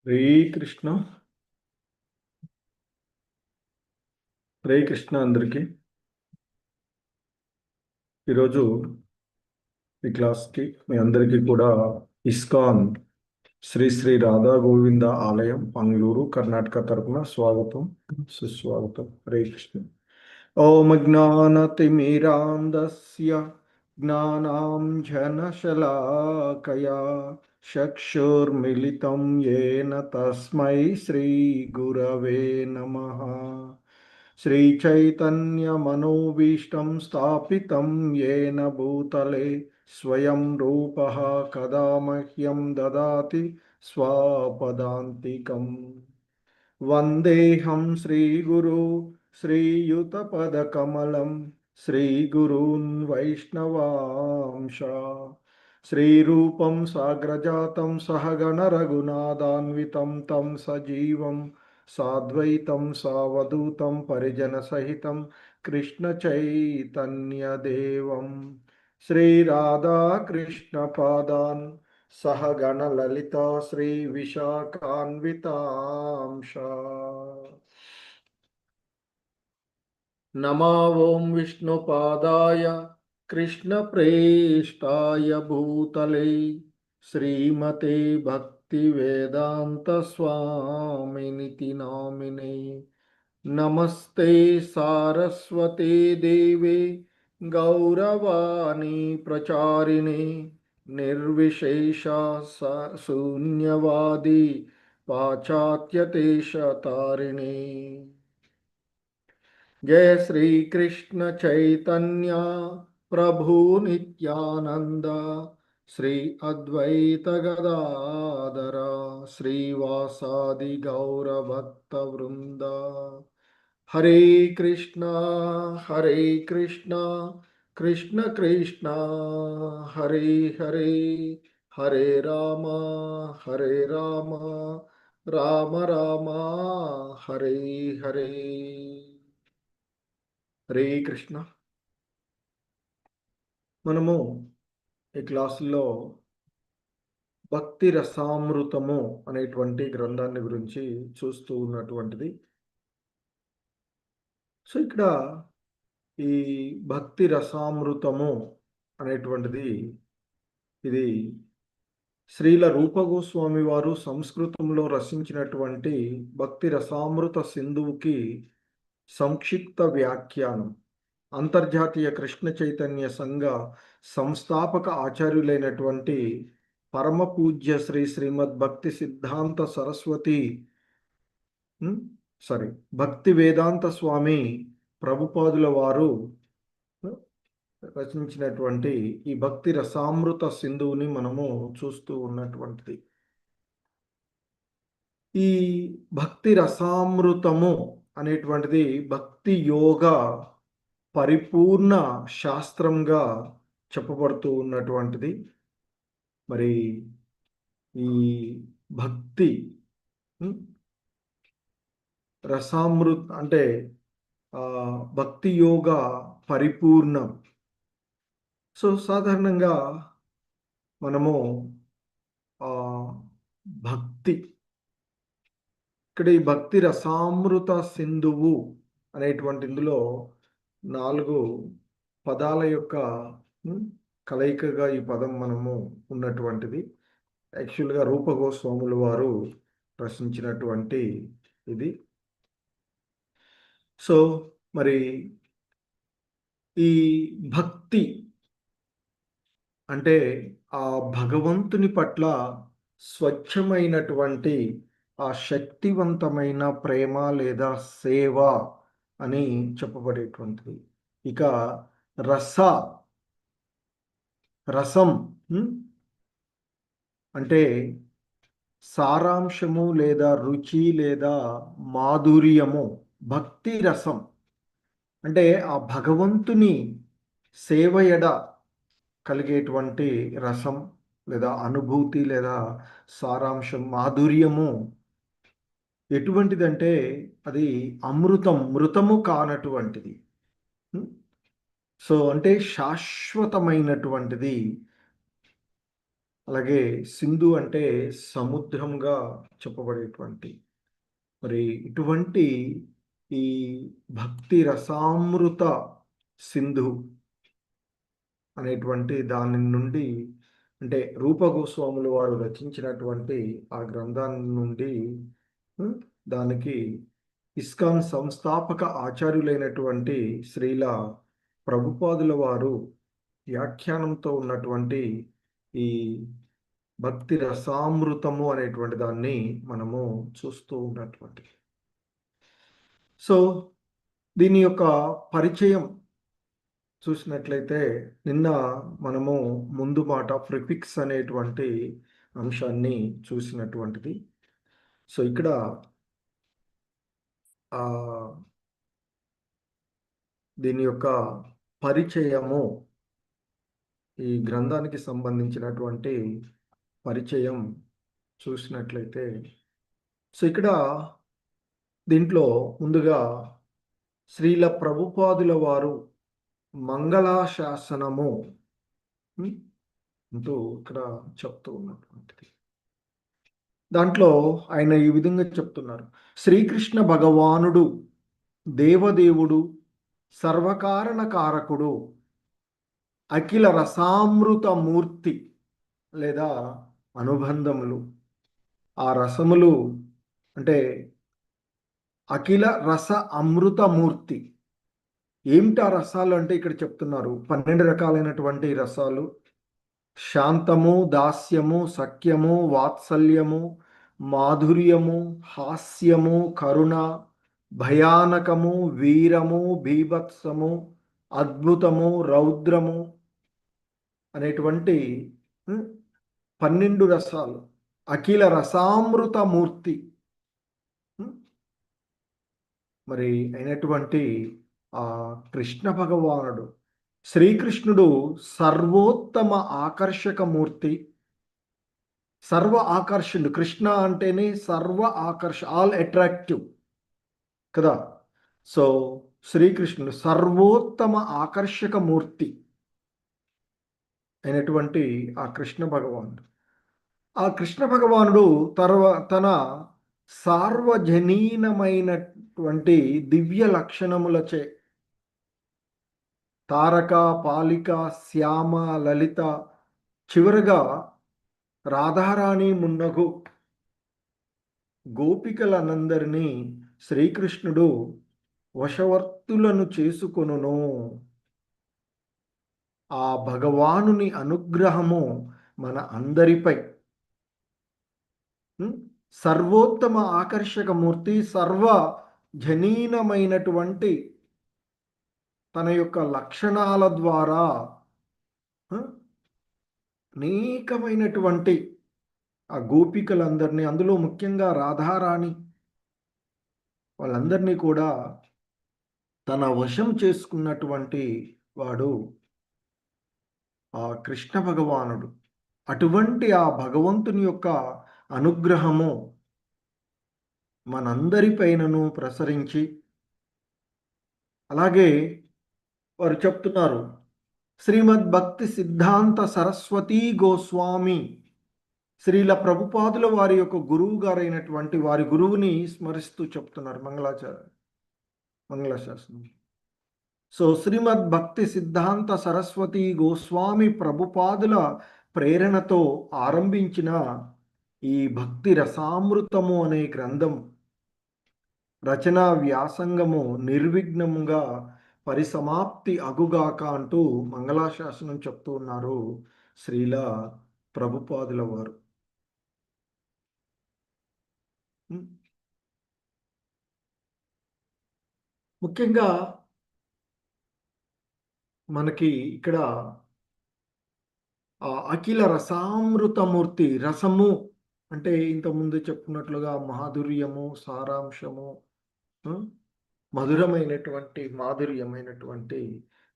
హరే కృష్ణ. హరే కృష్ణ అందరికీ. ఈరోజు ఈ క్లాస్కి మీ అందరికీ కూడా ఇస్కాన్ శ్రీ శ్రీ రాధా గోవింద ఆలయం మంగళూరు కర్ణాటక తరపున స్వాగతం, సుస్వాగతం. హరే కృష్ణ. ఓం జ్ఞానతిమిరాంధస్య జ్ఞానాంజనశలాకయా చక్షుర్మిలితం येन తస్మై శ్రీ గురవే నమః. श्रीचैतन्यमनोभीष्टं स्थापितं येन भूतले स्वयं रूपः कदा मह्यं ददाति स्वपदान्तिकम्. वन्देऽहं श्रीगुरु श्रीयुतपदकमलं श्रीगुरून् वैष्णवांश श्रीरूपं साग्रजातं सहगणरघुनाथान्वितं तं सजीवं साद्वैतं सावधूतं परिजनसहितं कृष्णचैतन्यदेवं श्रीराधाकृष्णपादान् सहगणललिता श्रीविशाखान्वितांश. नमो ॐ विष्णुपादाय कृष्णप्रेष्ठाय भूतले श्रीमते भक्तिवेदान्तस्वामिनिति नामिने. नमस्ते सारस्वते देवे गौरवाणी प्रचारिणे निर्विशेष शून्यवादी पाश्चात्यदेशतारिणे. जय श्री कृष्ण चैतन्य प्रभु नित्यानंद श्री अद्वैत गदाधर श्रीवासादि गौर भक्त वृंद. हरे कृष्णा कृष्ण कृष्ण हरे हरे, हरे राम राम राम हरे हरे. హరే కృష్ణ. మనము ఈ క్లాసులో భక్తి రసామృతము అనేటువంటి గ్రంథాన్ని గురించి చూస్తూ ఉన్నటువంటిది. సో ఇక్కడ ఈ భక్తి రసామృతము అనేటువంటిది ఇది శ్రీల రూప గోస్వామి వారు సంస్కృతంలో రచించినటువంటి భక్తి రసామృత సింధువుకి సంక్షిప్త వ్యాఖ్యానం. అంతర్జాతీయ కృష్ణ చైతన్య సంఘ సంస్థాపక ఆచార్యులైనటువంటి పరమ పూజ్య శ్రీ శ్రీమద్ భక్తి సిద్ధాంత సరస్వతి భక్తి వేదాంత స్వామి ప్రభుపాదుల వారు రచించినటువంటి ఈ భక్తి రసామృత సింధువుని మనము చూస్తూ ఉన్నటువంటిది. ఈ భక్తి రసామృతము అనేటువంటిది భక్తి యోగ పరిపూర్ణ శాస్త్రంగా చెప్పబడుతూ ఉన్నటువంటిది. మరి ఈ భక్తి రసామృత అంటే భక్తి యోగ పరిపూర్ణం. సో సాధారణంగా మనము భక్తి ఇక్కడ ఈ భక్తి రసామృత సింధువు అనేటువంటి ఇందులో 4 పదాల యొక్క కలయికగా ఈ పదం మనము ఉన్నటువంటిది. యాక్చువల్గా రూప గోస్వాముల వారు రచించినటువంటి ఇది. సో మరి ఈ భక్తి అంటే ఆ భగవంతుని పట్ల స్వచ్ఛమైనటువంటి ఆ శక్తివంతమైన ప్రేమ లేదా సేవ అని చెప్పబడేటువంటిది. ఇక రసం అంటే సారాంశము లేదా రుచి లేదా మాధుర్యము. భక్తి రసం అంటే ఆ భగవంతుని సేవయడ కలిగేటువంటి రసం లేదా అనుభూతి లేదా సారాంశం, మాధుర్యము ఎటువంటిదంటే అది మృతము కానటువంటిది. సో అంటే శాశ్వతమైనటువంటిది. అలాగే సింధు అంటే సముద్రంగా చెప్పబడేటువంటి మరి ఇటువంటి ఈ భక్తి రసామృత సింధు అనేటువంటి దాని నుండి అంటే రూప గోస్వాములు వారు రచించినటువంటి ఆ గ్రంథాన్ని నుండి ఉం, దానికి ఇస్కాన్ సంస్థాపక ఆచార్యులైనటువంటి శ్రీల ప్రభుపాదుల వారు వ్యాఖ్యానంతో ఉన్నటువంటి ఈ భక్తి రసామృతము అనేటువంటి దాన్ని మనము చూస్తూ ఉన్నటువంటి సో దీని యొక్క పరిచయం చూసినట్లయితే నిన్న మనము ముందు మాట ప్రిఫిక్స్ అనేటువంటి అంశాన్ని చూసినటువంటిది. సో ఇక్కడ దీని యొక్క పరిచయము ఈ గ్రంథానికి సంబంధించినటువంటి పరిచయం చూసినట్లయితే సో ఇక్కడ దీంట్లో ముందుగా శ్రీల ప్రభుపాదుల వారు మంగళాశాసనము అంటూ ఇక్కడ చెప్తూ ఉన్నటువంటిది. దాంట్లో ఆయన ఈ విధంగా చెప్తున్నారు. శ్రీకృష్ణ భగవానుడు దేవదేవుడు, సర్వకారణ కారకుడు, అఖిల రసామృత మూర్తి లేదా అనుబంధములు. ఆ రసములు అంటే అఖిల రస అమృతమూర్తి. ఏమిటి ఆ రసాలు అంటే ఇక్కడ చెప్తున్నారు 12 రకాలైనటువంటి రసాలు. శాంతము, దాస్యము, సఖ్యము, వాత్సల్యము, మాధుర్యము, హాస్యము, కరుణ, భయానకము, వీరము, బీభత్సము, అద్భుతము, రౌద్రము అనేటువంటి 12 రసాలు. అఖిల రసామృత మూర్తి మరి అయినటువంటి ఆ కృష్ణ భగవానుడు, శ్రీకృష్ణుడు సర్వోత్తమ ఆకర్షక మూర్తి, సర్వ ఆకర్షణుడు. కృష్ణ అంటేనే సర్వ ఆల్ అట్రాక్టివ్ కదా. సో శ్రీకృష్ణుడు సర్వోత్తమ ఆకర్షక మూర్తి అయినటువంటి ఆ కృష్ణ భగవానుడు. ఆ కృష్ణ భగవానుడు తన సార్వజనీనమైనటువంటి దివ్య లక్షణములచే తారక, పాలిక, శ్యామ, లలిత, చివరగా రాధారాణి మున్నగు గోపికలనందరినీ శ్రీకృష్ణుడు వశవర్తులను చేసుకొనును. ఆ భగవానుని అనుగ్రహము మన అందరిపై. సర్వోత్తమ ఆకర్షక మూర్తి, సర్వ జనీనమైనటువంటి తన యొక్క లక్షణాల ద్వారా అనేకమైనటువంటి ఆ గోపికలందరినీ, అందులో ముఖ్యంగా రాధారాణి వాళ్ళందరినీ కూడా తన వశం చేసుకున్నటువంటి వాడు ఆ కృష్ణ భగవానుడు. అటువంటి ఆ భగవంతుని యొక్క అనుగ్రహము మనందరిపైనను ప్రసరించి, అలాగే వారు చెప్తున్నారు శ్రీమద్ భక్తి సిద్ధాంత సరస్వతీ గోస్వామి శ్రీల ప్రభుపాదుల వారి యొక్క గురువు గారైనటువంటి వారి గురువుని స్మరిస్తూ చెప్తున్నారు మంగళాశాసనం. సో శ్రీమద్ భక్తి సిద్ధాంత సరస్వతీ గోస్వామి ప్రభుపాదుల ప్రేరణతో ఆరంభించిన ఈ భక్తి రసామృతము అనే గ్రంథం రచనా వ్యాసంగము నిర్విఘ్నముగా పరిసమాప్తి అగుగాక అంటూ మంగళాశాసనం చెప్తూ ఉన్నారు శ్రీల ప్రభుపాదుల వారు. ముఖ్యంగా మనకి ఇక్కడ అఖిల రసామృతమూర్తి, రసము అంటే ఇంతకుముందు చెప్పుకున్నట్లుగా మాధుర్యము, సారాంశము, మధురమైనటువంటి మాధుర్యమైనటువంటి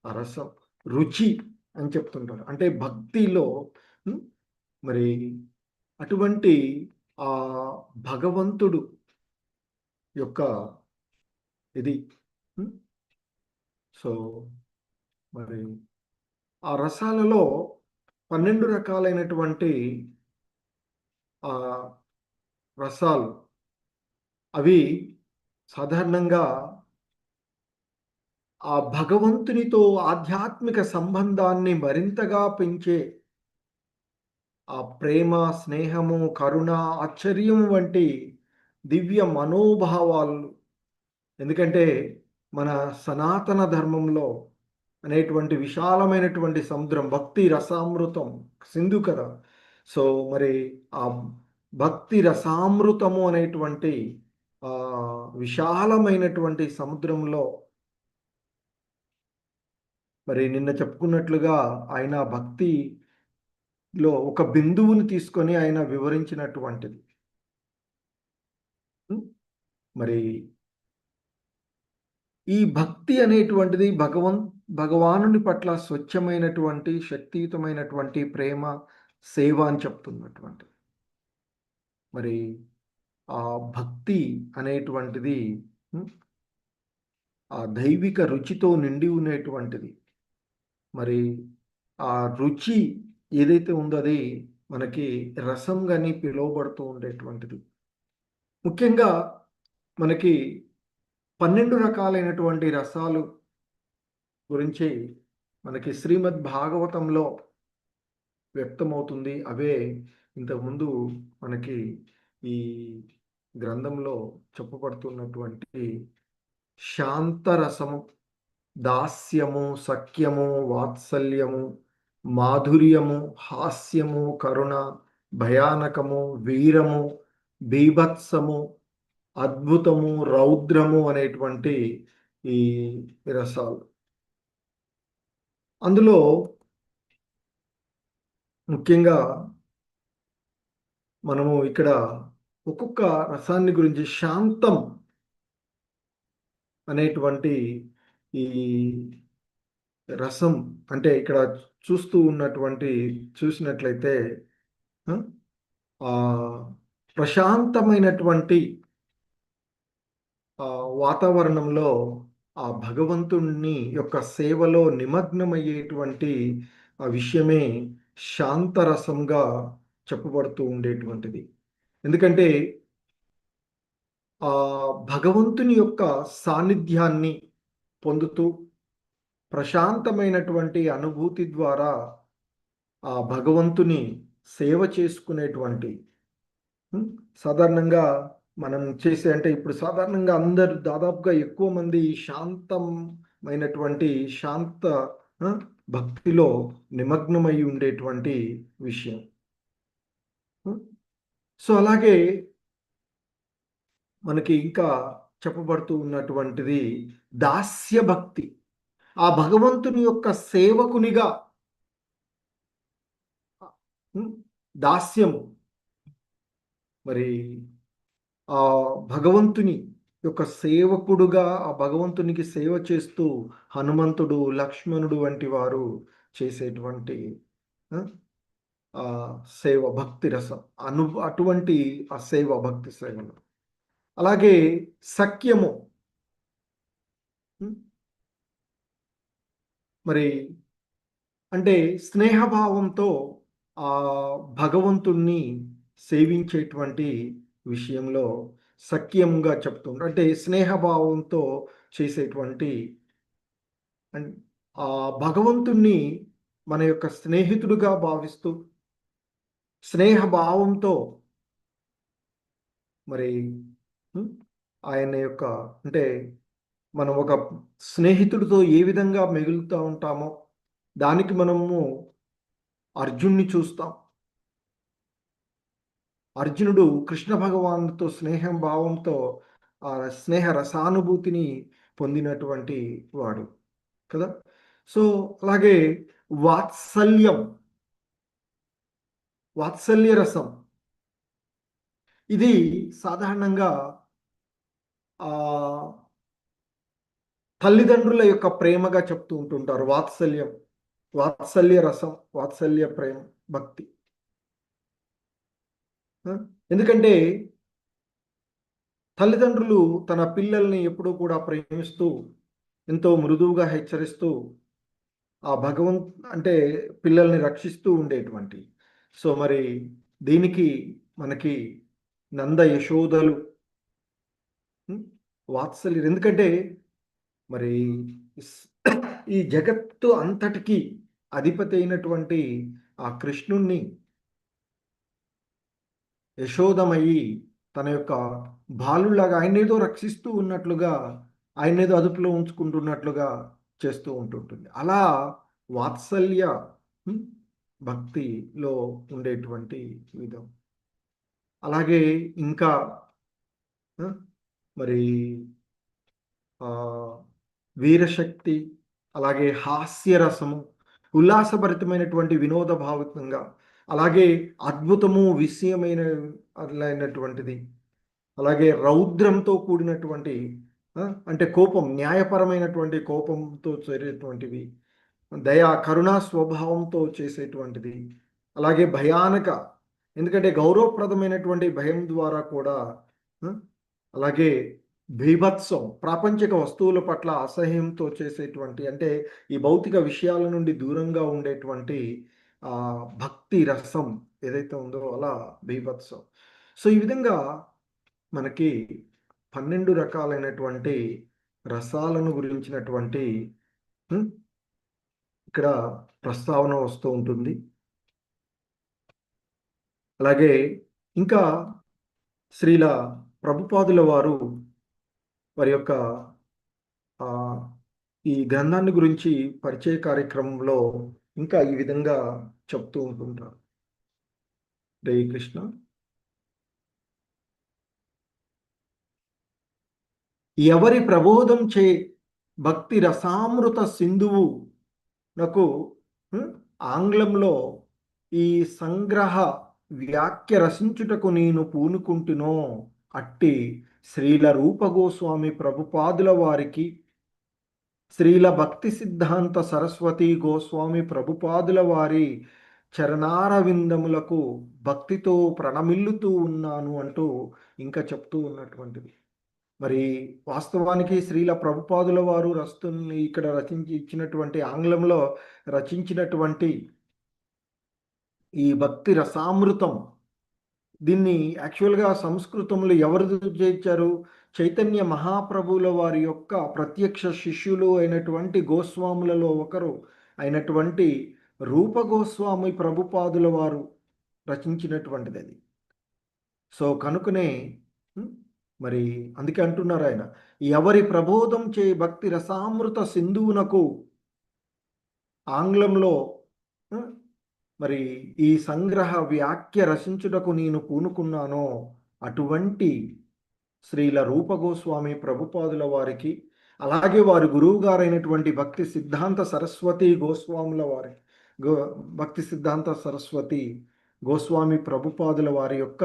రసం, రుచి అని చెప్తుంటారు. అంటే భక్తిలో మరి అటువంటి ఆ భగవంతుడు యొక్క ఇది. సో మరి ఆ రసాలలో 12 రకాలైనటువంటి ఆ రసాలు అవి సాధారణంగా ఆ భగవంతునితో ఆధ్యాత్మిక సంబంధాన్ని మరింతగా పెంచే ఆ ప్రేమ, స్నేహము, కరుణ, ఆశ్చర్యం వంటి దివ్య మనోభావాలు. ఎందుకంటే మన సనాతన ధర్మంలో అనేటువంటి విశాలమైనటువంటి సముద్రం భక్తి రసామృతం సింధు కదా. సో మరి ఆ భక్తి రసామృతము అనేటువంటి ఆ విశాలమైనటువంటి సముద్రంలో మరి నిన్న చెప్పుకున్నట్లుగా ఆయన భక్తిలో ఒక బిందువుని తీసుకొని ఆయన వివరించినటువంటిది. మరి ఈ భక్తి అనేటువంటిది భగవానుని పట్ల స్వచ్ఛమైనటువంటి శక్తియుతమైనటువంటి ప్రేమ, సేవ అని చెప్తున్నటువంటి. మరి ఆ భక్తి అనేటువంటిది ఆ దైవిక రుచితో నిండి ఉండేటువంటిది. మరి ఆ రుచి ఏదైతే ఉందో అది మనకి రసంగాని పిలువబడుతూ ఉండేటువంటిది. ముఖ్యంగా మనకి 12 రకాలైనటువంటి రసాలు గురించి మనకి శ్రీమద్ భాగవతంలో వ్యక్తమవుతుంది. అవే ఇంతకుముందు మనకి ఈ గ్రంథంలో చెప్పబడుతున్నటువంటి శాంతరసము, దాస్యము, సఖ్యము, వాత్సల్యము, మాధుర్యము, హాస్యము, కరుణ, భయానకము, వీరము, బీభత్సము, అద్భుతము, రౌద్రము అనేటువంటి ఈ రసాలు. అందులో ముఖ్యంగా మనము ఇక్కడ ఒక్కొక్క రసాన్ని గురించి శాంతం అనేటువంటి ఈ రసం అంటే ఇక్కడ చూసినట్లయితే ప్రశాంతమైనటువంటి వాతావరణంలో ఆ భగవంతుణ్ణి యొక్క సేవలో నిమగ్నమయ్యేటువంటి ఆ విషయమే శాంతరసంగా చెప్పబడుతూ ఉండేటువంటిది. ఎందుకంటే ఆ భగవంతుని యొక్క సాన్నిధ్యాన్ని పొందుతూ ప్రశాంతమైనటువంటి అనుభూతి ద్వారా ఆ భగవంతుని సేవ చేసుకునేటువంటి సాధారణంగా మనం చేసే అంటే ఇప్పుడు సాధారణంగా అందరు దాదాపుగా ఎక్కువ మంది శాంతమైనటువంటి శాంత భక్తిలో నిమగ్నమై ఉండేటువంటి విషయం. సో అలాగే మనకి ఇంకా చెప్పబడుతూ ఉన్నటువంటిది దాస్య భక్తి. ఆ భగవంతుని యొక్క సేవకునిగా దాస్యము మరి ఆ భగవంతుని యొక్క సేవకుడుగా ఆ భగవంతునికి సేవ చేస్తూ హనుమంతుడు, లక్ష్మణుడు వంటి వారు చేసేటువంటి సేవ భక్తి రసం అటువంటి ఆ సేవ భక్తి సేవలు. అలాగే సఖ్యము మరి అంటే స్నేహభావంతో ఆ భగవంతుణ్ణి సేవించేటువంటి విషయంలో సఖ్యంగా చెప్తుండ్రు. అంటే స్నేహభావంతో చేసేటువంటి ఆ భగవంతుణ్ణి మన యొక్క స్నేహితుడుగా భావిస్తూ స్నేహభావంతో మరి ఆయన యొక్క అంటే మనం ఒక స్నేహితుడితో ఏ విధంగా మిగులుతూ ఉంటామో దానికి మనము అర్జున్ని చూస్తాం. అర్జునుడు కృష్ణ భగవానుతో స్నేహం భావంతో ఆ స్నేహ రసానుభూతిని పొందినటువంటి వాడు కదా. సో అలాగే వాత్సల్య రసం ఇది సాధారణంగా తల్లిదండ్రుల యొక్క ప్రేమగా చెప్తూ ఉంటుంటారు. వాత్సల్య రసం, వాత్సల్య ప్రేమ, భక్తి. ఎందుకంటే తల్లిదండ్రులు తన పిల్లల్ని ఎప్పుడూ కూడా ప్రేమిస్తూ ఎంతో మృదువుగా హెచ్చరిస్తూ ఆ అంటే పిల్లల్ని రక్షిస్తూ ఉండేటువంటి. సో మరి దీనికి మనకి నంద యశోదలు వాత్సల్యం, ఎందుకంటే మరి ఈ జగత్తు అంతటికి అధిపతి అయినటువంటి ఆ కృష్ణుణ్ణి యశోదమయ్యి తన యొక్క బాలులాగా ఆయనేదో రక్షిస్తూ ఉన్నట్లుగా, ఆయనేదో అదుపులో ఉంచుకుంటున్నట్లుగా చేస్తూ ఉంటుంటుంది. అలా వాత్సల్య హ్మ్, భక్తిలో ఉండేటువంటి విధం. అలాగే ఇంకా మరి వీరశక్తి, అలాగే హాస్యరసము, ఉల్లాసభరితమైనటువంటి వినోద భావితంగా, అలాగే అద్భుతము విస్మయమైనటువంటిది, అలాగే రౌద్రంతో కూడినటువంటి అంటే కోపం, న్యాయపరమైనటువంటి కోపంతో చేరేటువంటివి, దయా కరుణా స్వభావంతో చేసేటువంటిది, అలాగే భయానక, ఎందుకంటే గౌరవప్రదమైనటువంటి భయం ద్వారా కూడా, అలాగే బీభత్సం, ప్రాపంచిక వస్తువుల పట్ల అసహ్యంతో చేసేటువంటి, అంటే ఈ భౌతిక విషయాల నుండి దూరంగా ఉండేటువంటి భక్తి రసం ఏదైతే ఉందో అలా బీభత్సం. సో ఈ విధంగా మనకి 12 రకాలైనటువంటి రసాలను గురించినటువంటి ఇక్కడ ప్రస్తావన వస్తూ ఉంటుంది. అలాగే ఇంకా శ్రీల ప్రభుపాదుల వారు వారి యొక్క ఈ గ్రంథాన్ని గురించి పరిచయ కార్యక్రమంలో ఇంకా ఈ విధంగా చెప్తూ ఉంటుంటారు. హరే కృష్ణ. ఎవరి ప్రబోధం చే భక్తి రసామృత సింధువు నాకు ఆంగ్లంలో ఈ సంగ్రహ వ్యాఖ్య రసించుటకు నేను పూనుకుంటునో అట్టి శ్రీల రూపగోస్వామి ప్రభుపాదుల వారికి, శ్రీల భక్తి సిద్ధాంత సరస్వతి గోస్వామి ప్రభుపాదుల వారి చరణారవిందములకు భక్తితో ప్రణమిల్లుతూ ఉన్నాను అంటూ ఇంకా చెప్తూ ఉన్నటువంటిది. మరి వాస్తవానికి శ్రీల ప్రభుపాదుల వారు ఇక్కడ రచించి ఇచ్చినటువంటి ఆంగ్లంలో రచించినటువంటి ఈ భక్తి రసామృతం, దీన్ని యాక్చువల్గా సంస్కృతంలో ఎవరు చేర్చారు? చైతన్య మహాప్రభువుల వారి యొక్క ప్రత్యక్ష శిష్యులు అయినటువంటి గోస్వాములలో ఒకరు అయినటువంటి రూప గోస్వామి ప్రభుపాదుల వారు రచించినటువంటిది అది. సో కనుకనే మరి అందుకే అంటున్నారు ఆయన, ఎవరి ప్రబోధం చే భక్తి రసామృత సింధువునకు ఆంగ్లంలో మరి ఈ సంగ్రహ వ్యాఖ్య రచించుటకు నేను పూనుకున్నానో అటువంటి శ్రీల రూపగోస్వామి ప్రభుపాదుల వారికి, అలాగే వారి గురువు గారైనటువంటి భక్తి సిద్ధాంత సరస్వతి గోస్వాముల వారి భక్తి సిద్ధాంత సరస్వతి గోస్వామి ప్రభుపాదుల వారి యొక్క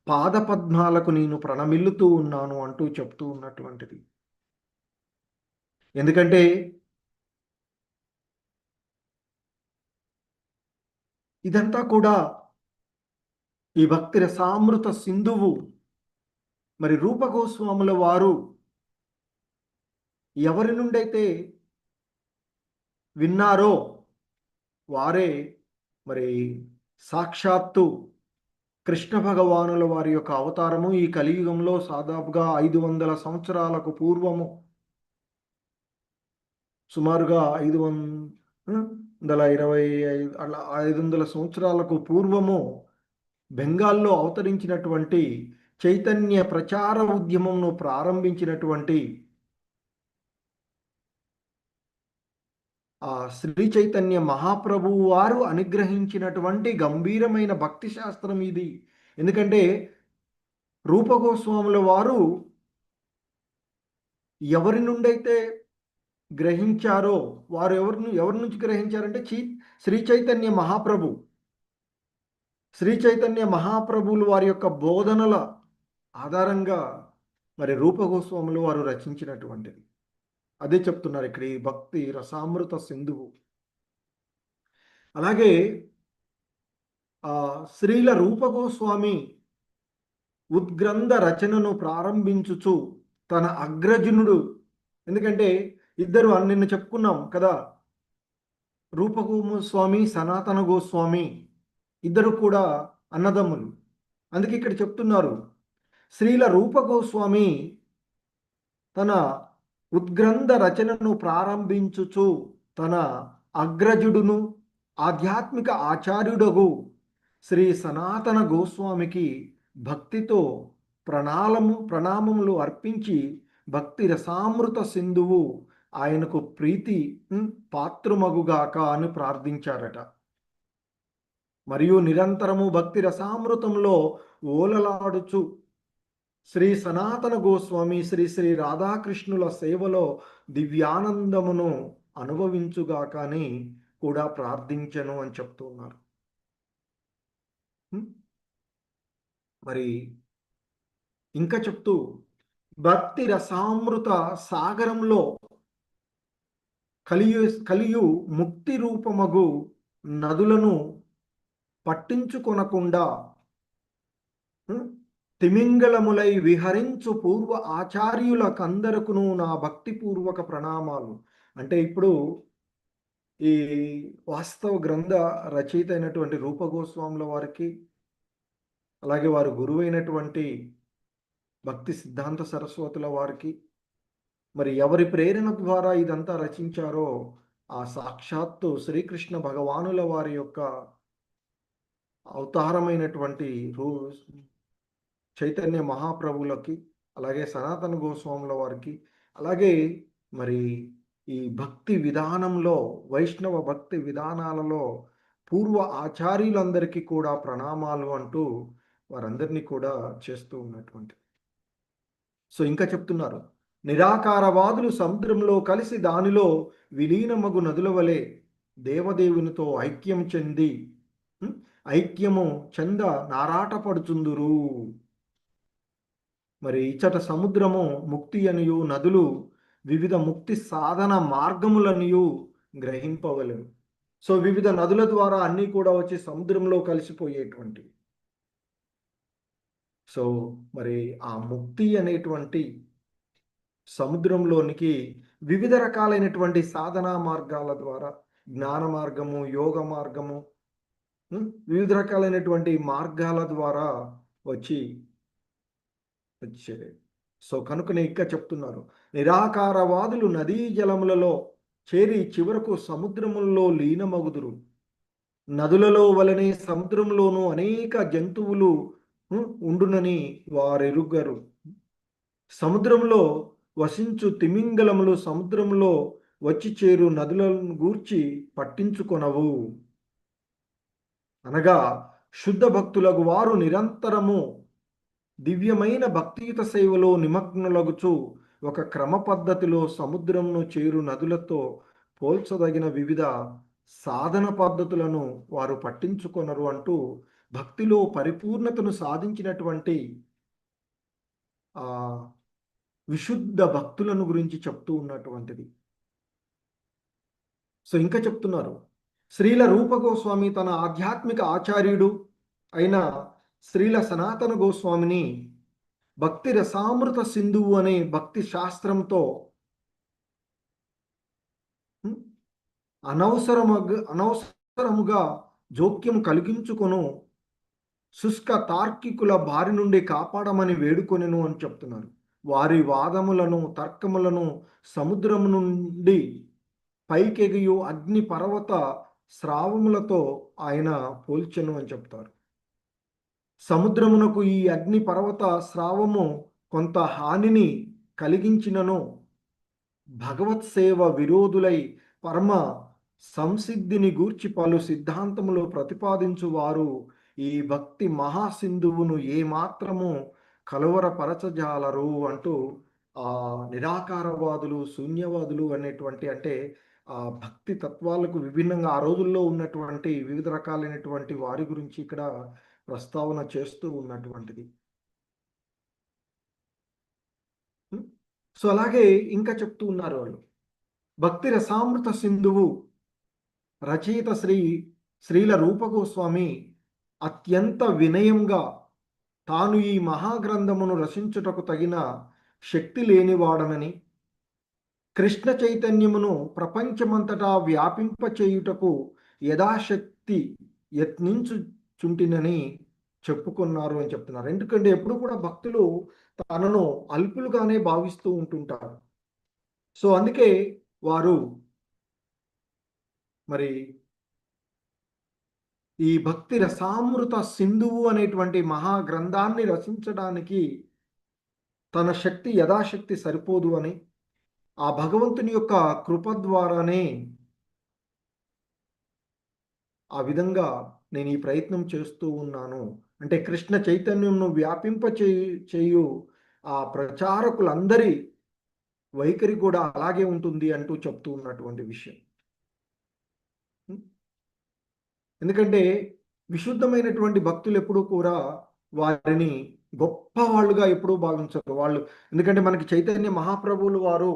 పాదపద్మాలకు నేను ప్రణమిల్లుతూ ఉన్నాను అంటూ చెప్తూ ఉన్నటువంటిది. ఎందుకంటే ఇదంతా కూడా ఈ భక్తి రసామృత సింధువు మరి రూపగోస్వాముల వారు ఎవరి నుండైతే విన్నారో వారే మరి సాక్షాత్తు కృష్ణ భగవానుల వారి యొక్క అవతారము ఈ కలియుగంలో దాదాపుగా 500 సంవత్సరాలకు పూర్వము, సుమారుగా 500 సంవత్సరాలకు పూర్వము బెంగాల్లో అవతరించినటువంటి చైతన్య ప్రచార ఉద్యమంను ప్రారంభించినటువంటి ఆ శ్రీ చైతన్య మహాప్రభువు వారు అనుగ్రహించినటువంటి గంభీరమైన భక్తి శాస్త్రం ఇది. ఎందుకంటే రూపగోస్వాముల వారు ఎవరి నుండైతే గ్రహించారో వారు ఎవరి నుంచి గ్రహించారంటే శ్రీ చైతన్య మహాప్రభు, శ్రీ చైతన్య మహాప్రభువులు వారి యొక్క బోధనల ఆధారంగా మరి రూపగోస్వాములు వారు రచించినటువంటిది. అదే చెప్తున్నారు ఇక్కడ ఈ భక్తి రసామృత సింధువు. అలాగే శ్రీల రూపగోస్వామి ఉద్గ్రంథ రచనను ప్రారంభించుచు తన అగ్రజనుడు, ఎందుకంటే ఇద్దరు నిన్న చెప్పుకున్నాం కదా, రూపగోస్వామి, సనాతన గోస్వామి ఇద్దరు కూడా అన్నదమ్ములు. అందుకే ఇక్కడ చెప్తున్నారు, శ్రీల రూపగోస్వామి తన ఉద్గ్రంథ రచనను ప్రారంభించుచు తన అగ్రజుడును ఆధ్యాత్మిక ఆచార్యుడగు శ్రీ సనాతన గోస్వామికి భక్తితో ప్రణామములు అర్పించి భక్తి రసామృత సింధువు ఆయనకు ప్రీతి పాత్రమగుగాక అని ప్రార్థించారట. మరియు నిరంతరము భక్తి రసామృతంలో ఓలలాడుచు శ్రీ సనాతన గోస్వామి శ్రీ శ్రీ రాధాకృష్ణుల సేవలో దివ్యానందమును అనుభవించుగాక అని కూడా ప్రార్థించను అని చెప్తున్నారు. మరి ఇంకా చెప్తూ భక్తి రసామృత సాగరంలో కలియు ముక్తి రూపమగు నదులను పట్టించుకొనకుండా తిమింగళములై విహరించు పూర్వ ఆచార్యులకందరకును నా భక్తిపూర్వక ప్రణామాలు. అంటే ఇప్పుడు ఈ వాస్తవ గ్రంథ రచయిత అయినటువంటి రూపగోస్వాముల వారికి, అలాగే వారి గురువైనటువంటి భక్తి సిద్ధాంత సరస్వతుల వారికి, మరి ఎవరి ప్రేరణ ద్వారా ఇదంతా రచించారో ఆ సాక్షాత్తు శ్రీకృష్ణ భగవానుల వారి యొక్క అవతారమైనటువంటి చైతన్య మహాప్రభులకి, అలాగే సనాతన గోస్వాముల వారికి, అలాగే మరి ఈ భక్తి విధానంలో వైష్ణవ భక్తి విధానాలలో పూర్వ ఆచార్యులందరికీ కూడా ప్రణామాలు అంటూ వారందరినీ కూడా చేస్తూ ఉన్నటువంటి. సో ఇంకా చెప్తున్నారు, నిరాకారవాదులు సముద్రంలో కలిసి దానిలో విలీనమగు నదుల వలె దేవదేవునితో ఐక్యము చెంద నారాటపడుచుందురు. మరి ఇచ్చట సముద్రము ముక్తి అనియు నదులు వివిధ ముక్తి సాధన మార్గములనియు గ్రహింపవలను. సో వివిధ నదుల ద్వారా అన్నీ కూడా వచ్చి సముద్రంలో కలిసిపోయేటువంటి. సో మరి ఆ ముక్తి అనేటువంటి సముద్రంలోనికి వివిధ రకాలైనటువంటి సాధనా మార్గాల ద్వారా, జ్ఞాన మార్గము, యోగ మార్గము, వివిధ రకాలైనటువంటి మార్గాల ద్వారా వచ్చేది. సో కనుకనే ఇంకా చెప్తున్నారు, నిరాకారవాదులు నదీ జలములలో చేరి చివరకు సముద్రములలో లీనమగుదురు. నదులలో వలనే సముద్రంలోనూ అనేక జంతువులు ఉండునని వారెరుగరు. సముద్రంలో వసించు తిమింగలములు సముద్రంలో వచ్చి చేరు నదులను గూర్చి పట్టించుకొనవు. అనగా శుద్ధ భక్తులకు వారు నిరంతరము దివ్యమైన భక్తియుత సేవలో నిమగ్నులగుచు ఒక క్రమ పద్ధతిలో సముద్రంను చేరు నదులతో పోల్చదగిన వివిధ సాధన పద్ధతులను వారు పట్టించుకొనరు అంటూ భక్తిలో పరిపూర్ణతను సాధించినటువంటి విశుద్ధ భక్తులను గురించి చెప్తూ ఉన్నటువంటిది. సో ఇంకా చెప్తున్నారు, శ్రీల రూపగోస్వామి తన ఆధ్యాత్మిక ఆచార్యుడు అయిన శ్రీల సనాతన గోస్వామిని భక్తి రసామృత సింధువు అనే భక్తి శాస్త్రంతో అనవసరముగా జోక్యం కలిగించుకొను శుష్క తార్కికుల బారి నుండి కాపాడమని వేడుకొనెను అని చెప్తున్నారు. వారి వాదములను తర్కములను సముద్రము నుండి పైకెగియు అగ్ని పర్వత స్రావములతో ఆయన పోల్చెను అని చెప్తారు. సముద్రమునకు ఈ అగ్ని పర్వత స్రావము కొంత హానిని కలిగించినను భగవత్ సేవ విరోధులై పరమ సంసిద్ధిని గూర్చి పలు సిద్ధాంతములు ప్రతిపాదించువారు ఈ భక్తి మహాసింధువును ఏమాత్రము కలువరపరచజాలరు అంటూ నిరాకారవాదులు, శూన్యవాదులు అనేటువంటి, అంటే ఆ భక్తి తత్వాలకు విభిన్నంగా ఆ రోజుల్లో ఉన్నటువంటి వివిధ రకాలైనటువంటి వారి గురించి ఇక్కడ ప్రస్తావన చేస్తూ ఉన్నటువంటిది. సో అలాగే ఇంకా చెప్తూ ఉన్నారు వాళ్ళు, భక్తి రసామృత సింధువు రచయిత శ్రీల రూపగోస్వామి అత్యంత వినయంగా తాను ఈ మహాగ్రంథమును రచించుటకు తగిన శక్తి లేనివాడనని, కృష్ణ చైతన్యమును ప్రపంచమంతటా వ్యాపింపచేయుటకు యథాశక్తి యత్నించుచుంటినని చెప్పుకున్నారు అని చెప్తున్నారు. ఎందుకంటే ఎప్పుడు కూడా భక్తులు తనను అల్పులుగానే భావిస్తూ ఉంటుంటారు. సో అందుకే వారు మరి ఈ భక్తి రసామృత సింధువు అనేటువంటి మహా గ్రంథాన్ని రచించడానికి తన శక్తి యథాశక్తి సరిపోదు అని, ఆ భగవంతుని యొక్క కృప ద్వారానే ఆ విధంగా నేను ఈ ప్రయత్నం చేస్తూ ఉన్నాను. అంటే కృష్ణ చైతన్యంను వ్యాపింప చేయు ఆ ప్రచారకులందరి వైఖరి కూడా అలాగే ఉంటుంది అంటూ చెప్తూ ఉన్నటువంటి విషయం. ఎందుకంటే విశుద్ధమైనటువంటి భక్తులు ఎప్పుడూ కూడా వారిని గొప్ప వాళ్ళుగా ఎప్పుడూ భావించరు వాళ్ళు. ఎందుకంటే మనకి చైతన్య మహాప్రభువులు వారు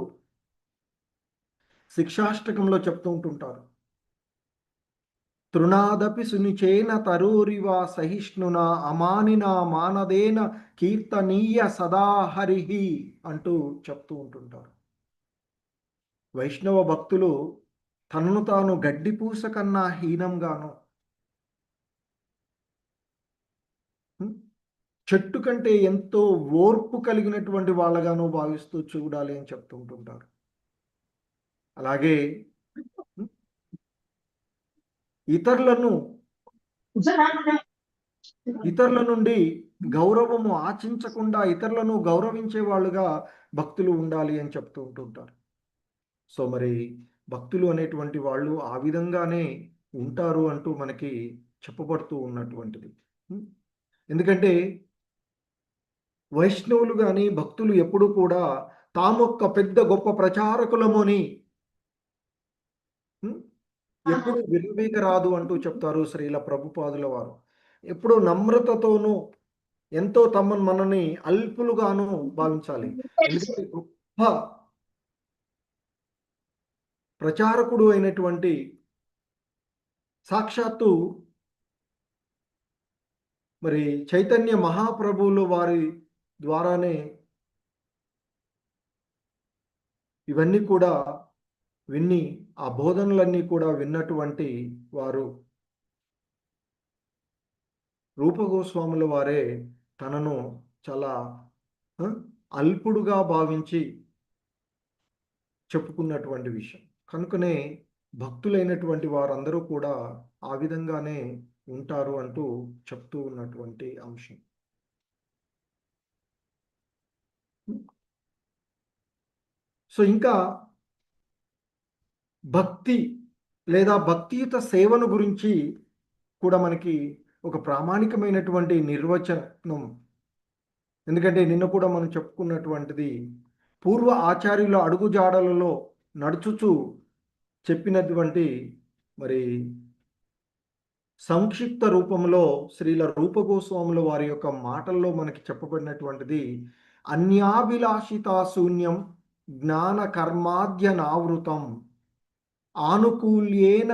శిక్షాష్టకంలో చెప్తూ ఉంటుంటారు, తృణాదపి సునిచేన తరూరివ సహిష్ణున అమానిన మానదేన కీర్తనీయ సదాహరిహి అంటూ చెప్తూ ఉంటుంటారు. వైష్ణవ భక్తులు తనను తాను గడ్డిపూస కన్నా హీనంగాను, చెట్టు కంటే ఎంతో ఓర్పు కలిగినటువంటి వాళ్ళగాను భావిస్తూ చూడాలి అని చెప్తూ ఉంటుంటారు. అలాగే ఇతరులను ఇతరుల నుండి గౌరవము ఆశించకుండా ఇతరులను గౌరవించే వాళ్ళుగా భక్తులు ఉండాలి అని చెప్తూ ఉంటుంటారు. సో మరి భక్తులు అనేటువంటి వాళ్ళు ఆ విధంగానే ఉంటారు అంటూ మనకి చెప్పబడుతూ ఉన్నటువంటిది. ఎందుకంటే వైష్ణవులు కానీ భక్తులు ఎప్పుడు కూడా తామొక్క పెద్ద గొప్ప ప్రచారకులమని ఎప్పుడు విర్రవీగరాదు అంటూ చెప్తారు శ్రీల ప్రభుపాదుల వారు. ఎప్పుడు నమ్రతతోనూ ఎంతో మనని అల్పులుగాను భావించాలి. ఎందుకంటే గొప్ప ప్రచారకుడు అయినటువంటి సాక్షాత్తు మరి చైతన్య మహాప్రభువులు వారి ద్వారానే ఇవన్నీ కూడా విన్ని ఆ బోధనలన్నీ కూడా విన్నటువంటి వారు రూపగోస్వాముల వారే తనను చాలా అల్పుడుగా భావించి చెప్పుకున్నటువంటి విషయం. కనుకనే భక్తులైనటువంటి వారందరూ కూడా ఆ విధంగానే ఉంటారు అంటూ చెప్తూ ఉన్నటువంటి అంశం. సో ఇంకా భక్తి లేదా భక్తియుత సేవను గురించి కూడా మనకి ఒక ప్రామాణికమైనటువంటి నిర్వచనం. ఎందుకంటే నిన్న కూడా మనం చెప్పుకున్నటువంటిది పూర్వ ఆచార్యుల అడుగుజాడలలో నడుచుచు చెప్పినటువంటి మరి సంక్షిప్త రూపంలో శ్రీల రూపగోస్వాముల వారి యొక్క మాటల్లో మనకి చెప్పబడినటువంటిది అన్యాభిలాషిత శూన్యం జ్ఞాన కర్మాద్యనావృతం ఆనుకూల్యేన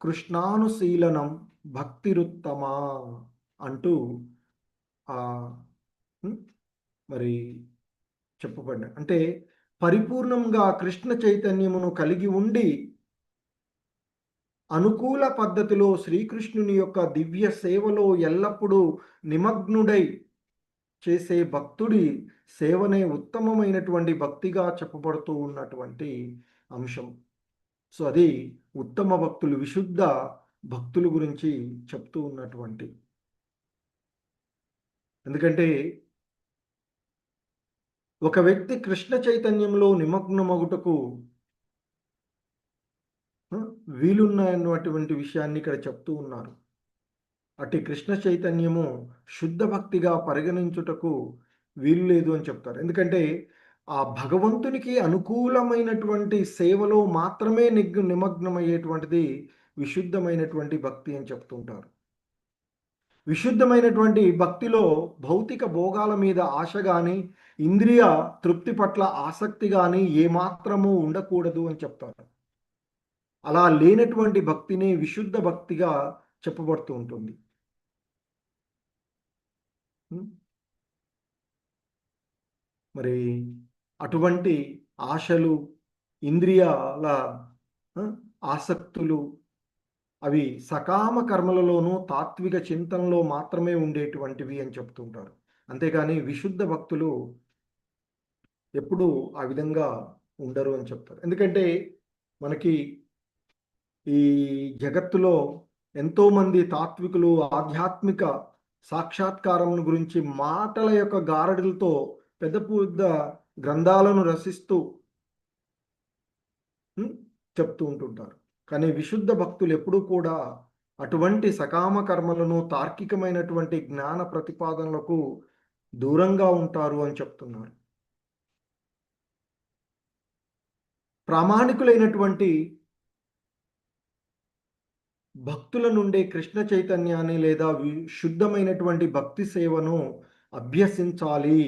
కృష్ణానుశీలనం భక్తిరుత్తమా అంటూ మరి చెప్పబడిన అంటే పరిపూర్ణంగా కృష్ణ చైతన్యమును కలిగి ఉండి అనుకూల పద్ధతిలో శ్రీకృష్ణుని యొక్క దివ్య సేవలో ఎల్లప్పుడూ నిమగ్నుడై చేసే భక్తుడి సేవనే ఉత్తమమైనటువంటి భక్తిగా చెప్పబడుతూ ఉన్నటువంటి అంశం. సో అది ఉత్తమ భక్తులు, విశుద్ధ భక్తుల గురించి చెప్తూ ఉన్నటువంటి. ఎందుకంటే ఒక వ్యక్తి కృష్ణ చైతన్యంలో నిమగ్నమగుటకు వీలున్నటువంటి విషయాన్ని ఇక్కడ చెప్తూ ఉన్నారు. అట్టి కృష్ణ చైతన్యము శుద్ధ భక్తిగా పరిగణించుటకు వీలు లేదు అని చెప్తారు. ఎందుకంటే ఆ భగవంతునికి అనుకూలమైనటువంటి సేవలో మాత్రమే నిమగ్నమయ్యేటువంటిది విశుద్ధమైనటువంటి భక్తి అని చెప్తుంటారు. విశుద్ధమైనటువంటి భక్తిలో భౌతిక భోగాల మీద ఆశ కానీ ఇంద్రియ తృప్తి పట్ల ఆసక్తి కానీ ఏమాత్రము ఉండకూడదు అని చెప్తారు. అలా లేనటువంటి భక్తిని విశుద్ధ భక్తిగా చెప్పబడుతూ ఉంటుంది. మరి అటువంటి ఆశలు ఇంద్రియాల ఆసక్తులు అవి సకామ కర్మలలోనూ తాత్విక చింతనలో మాత్రమే ఉండేటువంటివి అని చెప్తుంటారు. అంతేకాని విశుద్ధ భక్తులు ఎప్పుడూ ఆ విధంగా ఉండరు అని చెప్తారు. ఎందుకంటే మనకి ఈ జగత్తులో ఎంతోమంది తాత్వికులు ఆధ్యాత్మిక సాక్షాత్కారం గురించి మాటల యొక్క గారడులతో పెద్ద పెద్ద గ్రంథాలను రచిస్తూ చెప్తూ ఉంటుంటారు. కానీ విశుద్ధ భక్తులు ఎప్పుడూ కూడా అటువంటి సకామ కర్మలను తార్కికమైనటువంటి జ్ఞాన ప్రతిపాదనలకు దూరంగా ఉంటారు అని చెప్తున్నారు. ప్రామాణికులైనటువంటి భక్తుల నుండే కృష్ణ చైతన్యాన్ని లేదా శుద్ధమైనటువంటి భక్తి సేవను అభ్యసించాలి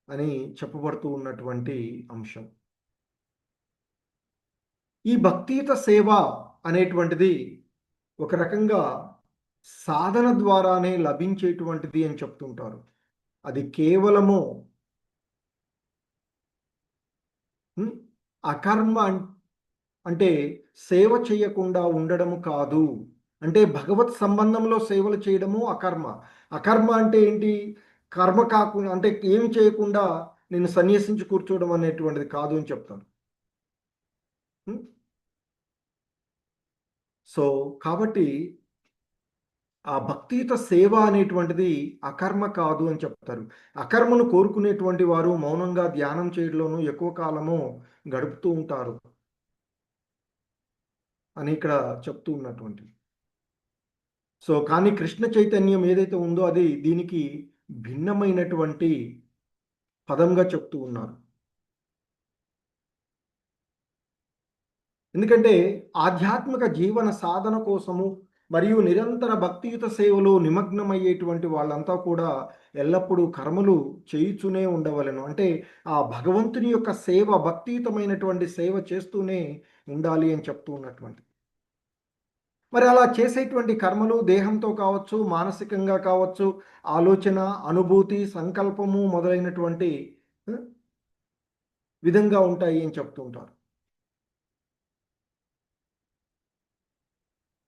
అని చెప్పబడుతూ ఉన్నటువంటి అంశం. ఈ భక్తియుత సేవ అనేటువంటిది ఒక రకంగా సాధన ద్వారానే లభించేటువంటిది అని చెప్తుంటారు. అది కేవలము అకర్మ అంటే సేవ చేయకుండా ఉండడము కాదు. అంటే భగవత్ సంబంధంలో సేవలు చేయడము అకర్మ. అకర్మ అంటే ఏంటి? కర్మ కాకుండా అంటే ఏమి చేయకుండా నేను సన్యసించి కూర్చోవడం అనేటువంటిది కాదు అని చెప్తాను. సో కాబట్టి ఆ భక్తియుత సేవ అనేటువంటిది అకర్మ కాదు అని చెప్తారు. అకర్మను కోరుకునేటువంటి వారు మౌనంగా ధ్యానం చేయడంలోనూ ఎక్కువ కాలము గడుపుతూ ఉంటారు అని ఇక్కడ చెప్తూ ఉన్నటువంటి. సో కానీ కృష్ణ చైతన్యం ఏదైతే ఉందో అది దీనికి భిన్నమైనటువంటి పదంగా చెప్తూ ఉన్నారు. ఎందుకంటే ఆధ్యాత్మిక జీవన సాధన కోసము మరియు నిరంతర భక్తియుత సేవలో నిమగ్నమయ్యేటువంటి వాళ్ళంతా కూడా ఎల్లప్పుడూ కర్మలు చేయుచునే ఉండవలెను. అంటే ఆ భగవంతుని యొక్క సేవ భక్తియుతమైనటువంటి సేవ చేస్తూనే ఉండాలి అని చెప్తూ ఉన్నటువంటి. మరి అలా చేసేటువంటి కర్మలు దేహంతో కావచ్చు, మానసికంగా కావచ్చు, ఆలోచన, అనుభూతి, సంకల్పము మొదలైనటువంటి విధంగా ఉంటాయి అని చెప్తూ ఉంటారు.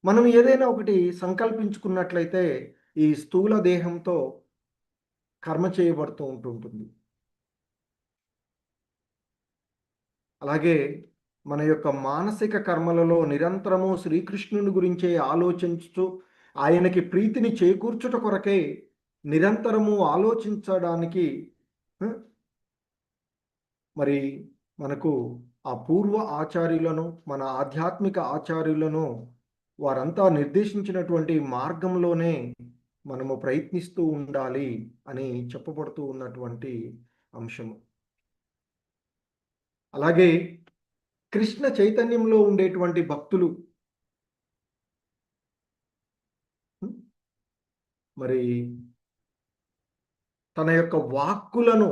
మనం ఏదైనా ఒకటి సంకల్పించుకున్నట్లయితే ఈ స్థూల దేహంతో కర్మ చేయబడుతూ ఉంటుంటుంది. అలాగే మన యొక్క మానసిక కర్మలలో నిరంతరము శ్రీకృష్ణుని గురించే ఆలోచించుతూ ఆయనకి ప్రీతిని చేకూర్చుట కొరకే నిరంతరము ఆలోచించడానికి మరి మనకు ఆ పూర్వ ఆచార్యులను, మన ఆధ్యాత్మిక ఆచార్యులను వారంతా నిర్దేశించినటువంటి మార్గంలోనే మనము ప్రయత్నిస్తూ ఉండాలి అని చెప్పబడుతూ ఉన్నటువంటి అంశము. అలాగే కృష్ణ చైతన్యంలో ఉండేటువంటి భక్తులు మరి తన యొక్క వాక్కులను,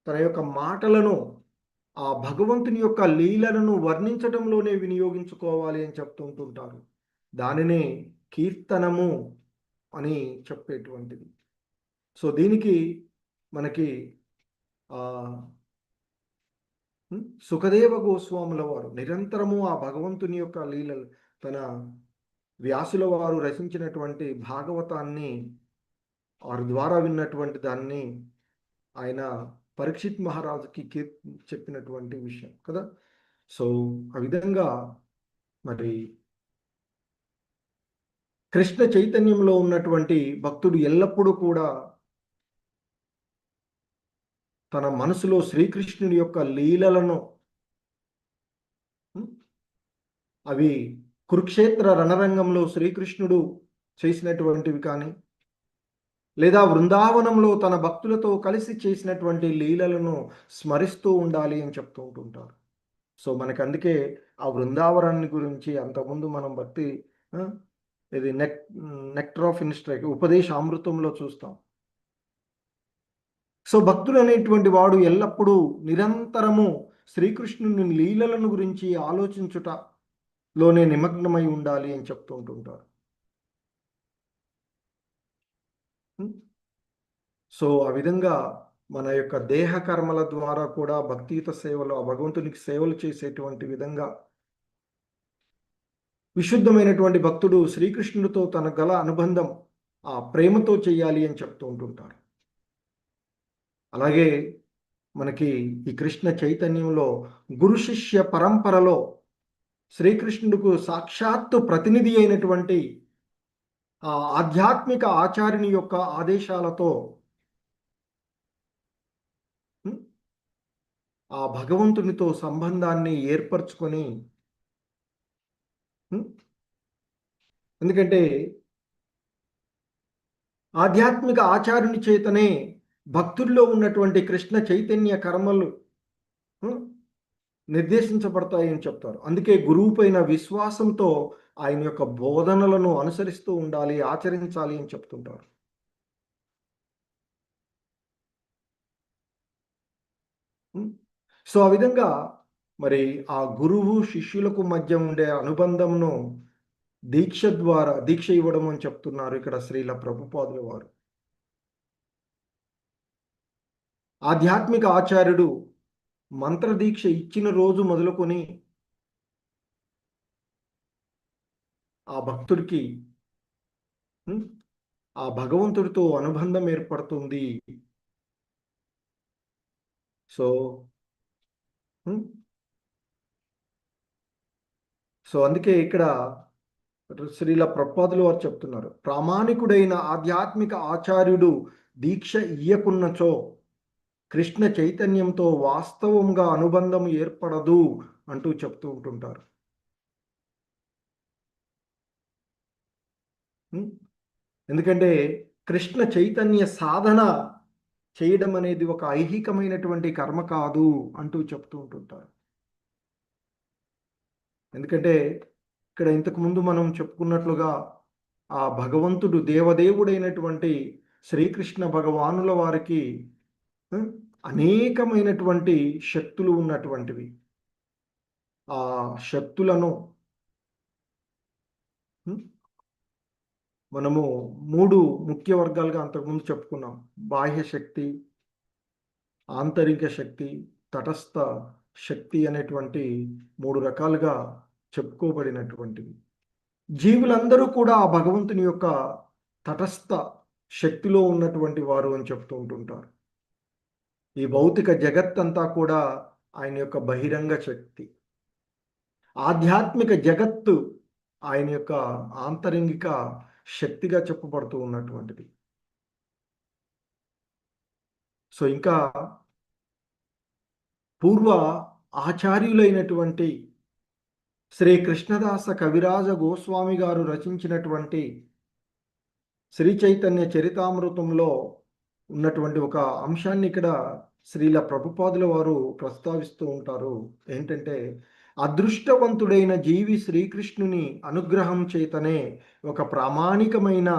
తన యొక్క మాటలను ఆ భగవంతుని యొక్క లీలలను వర్ణించడంలోనే వినియోగించుకోవాలి అని చెప్తుంటుంటారు. దానినే కీర్తనము అని చెప్పేటువంటిది. సో దీనికి మనకి సుఖదేవ గోస్వాముల వారు నిరంతరము ఆ భగవంతుని యొక్క లీలలు తన వ్యాసుల వారు రచించినటువంటి భాగవతాన్ని వారి ద్వారా విన్నటువంటి దాన్ని ఆయన పరీక్షిత్ మహారాజుకి చెప్పినటువంటి విషయం కదా. సో ఆ విధంగా మరి కృష్ణ చైతన్యంలో ఉన్నటువంటి భక్తుడు ఎల్లప్పుడూ కూడా తన మనసులో శ్రీకృష్ణుడి యొక్క లీలలను అవి కురుక్షేత్ర రణరంగంలో శ్రీకృష్ణుడు చేసినటువంటివి కానీ లేదా బృందావనంలో తన భక్తులతో కలిసి చేసినటువంటి లీలలను స్మరిస్తూ ఉండాలి అని చెప్తూ ఉంటుంటారు. సో మనకు అందుకే ఆ బృందావనాన్ని గురించి అంతకుముందు మనం భక్తి ఇది నెక్టర్ ఆఫ్ ఇన్స్ట్రక్ట్ ఉపదేశ అమృతంలో చూస్తాం. సో భక్తుడు అనేటువంటి వాడు ఎల్లప్పుడూ నిరంతరము శ్రీకృష్ణుని లీలలను గురించి ఆలోచించుటలోనే నిమగ్నమై ఉండాలి అని చెప్తూ ఉంటుంటారు. సో ఆ విధంగా మన యొక్క దేహ కర్మల ద్వారా కూడా భక్తియుత సేవలు ఆ భగవంతునికి సేవలు చేసేటువంటి విధంగా విశుద్ధమైనటువంటి భక్తుడు శ్రీకృష్ణుడితో తన గల అనుబంధం ఆ ప్రేమతో చేయాలి అని చెప్తూ ఉంటుంటారు. అలాగే మనకి ఈ కృష్ణ చైతన్యంలో గురు శిష్య పరంపరలో శ్రీకృష్ణుడికి సాక్షాత్తు ప్రతినిధి అయినటువంటి ఆ ఆధ్యాత్మిక ఆచార్యుని యొక్క ఆదేశాలతో ఆ భగవంతునితో సంబంధాన్ని ఏర్పరచుకొని, ఎందుకంటే ఆధ్యాత్మిక ఆచార్యుని చేతనే భక్తుల్లో ఉన్నటువంటి కృష్ణ చైతన్య కర్మలు నిర్దేశించబడతాయి అని చెప్తారు. అందుకే గురువు పైన విశ్వాసంతో ఆయన యొక్క బోధనలను అనుసరిస్తూ ఉండాలి, ఆచరించాలి అని చెప్తుంటారు. సో ఆ విధంగా మరి ఆ గురువు శిష్యులకు మధ్య ఉండే అనుబంధంను దీక్ష ఇవ్వడం అని చెప్తున్నారు ఇక్కడ శ్రీల ప్రభుపాదుల వారు. ఆధ్యాత్మిక ఆచార్యుడు మంత్రదీక్ష ఇచ్చిన రోజు మొదలుకొని ఆ భక్తుడికి ఆ భగవంతుడితో అనుబంధం ఏర్పడుతుంది. సో అందుకే ఇక్కడ శ్రీల ప్రభుపాదులు వారు చెప్తున్నారు, ప్రామాణికుడైన ఆధ్యాత్మిక ఆచార్యుడు దీక్ష ఇయ్యకున్నచో కృష్ణ చైతన్యంతో వాస్తవంగా అనుబంధం ఏర్పడదు అంటూ చెప్తూ ఉంటుంటారు. ఎందుకంటే కృష్ణ చైతన్య సాధన చేయడం అనేది ఒక ఐహికమైనటువంటి కర్మ కాదు అంటూ చెప్తూ ఉంటుంటారు. ఎందుకంటే ఇక్కడ ఇంతకుముందు మనం చెప్పుకున్నట్లుగా ఆ భగవంతుడు దేవదేవుడైనటువంటి శ్రీకృష్ణ భగవానుల వారికి అనేకమైనటువంటి శక్తులు ఉన్నటువంటివి. ఆ శక్తులను మనము 3 ముఖ్య వర్గాలుగా అంతకుముందు చెప్పుకున్నాం. బాహ్య శక్తి, ఆంతరిక శక్తి, తటస్థ శక్తి అనేటువంటి 3 రకాలుగా చెప్పుకోబడినటువంటివి. జీవులందరూ కూడా ఆ భగవంతుని యొక్క తటస్థ శక్తిలో ఉన్నటువంటి వారు అని చెప్తూ ఉంటుంటారు. ఈ భౌతిక జగత్తంతా కూడా ఆయన యొక్క బహిరంగ శక్తి. ఆధ్యాత్మిక జగత్తు ఆయన యొక్క ఆంతరింగిక శక్తిగా చెప్పబడుతూ ఉన్నటువంటిది. సో ఇంకా పూర్వ ఆచార్యులైనటువంటి శ్రీ కృష్ణదాస కవిరాజ గోస్వామి గారు రచించినటువంటి శ్రీ చైతన్య చరితామృతంలో ఉన్నటువంటి ఒక అంశాన్ని ఇక్కడ శ్రీల ప్రభుపాదుల వారు ప్రస్తావిస్తూ ఉంటారు. ఏంటంటే, అదృష్టవంతుడైన జీవి శ్రీకృష్ణుని అనుగ్రహం చేతనే ఒక ప్రామాణికమైన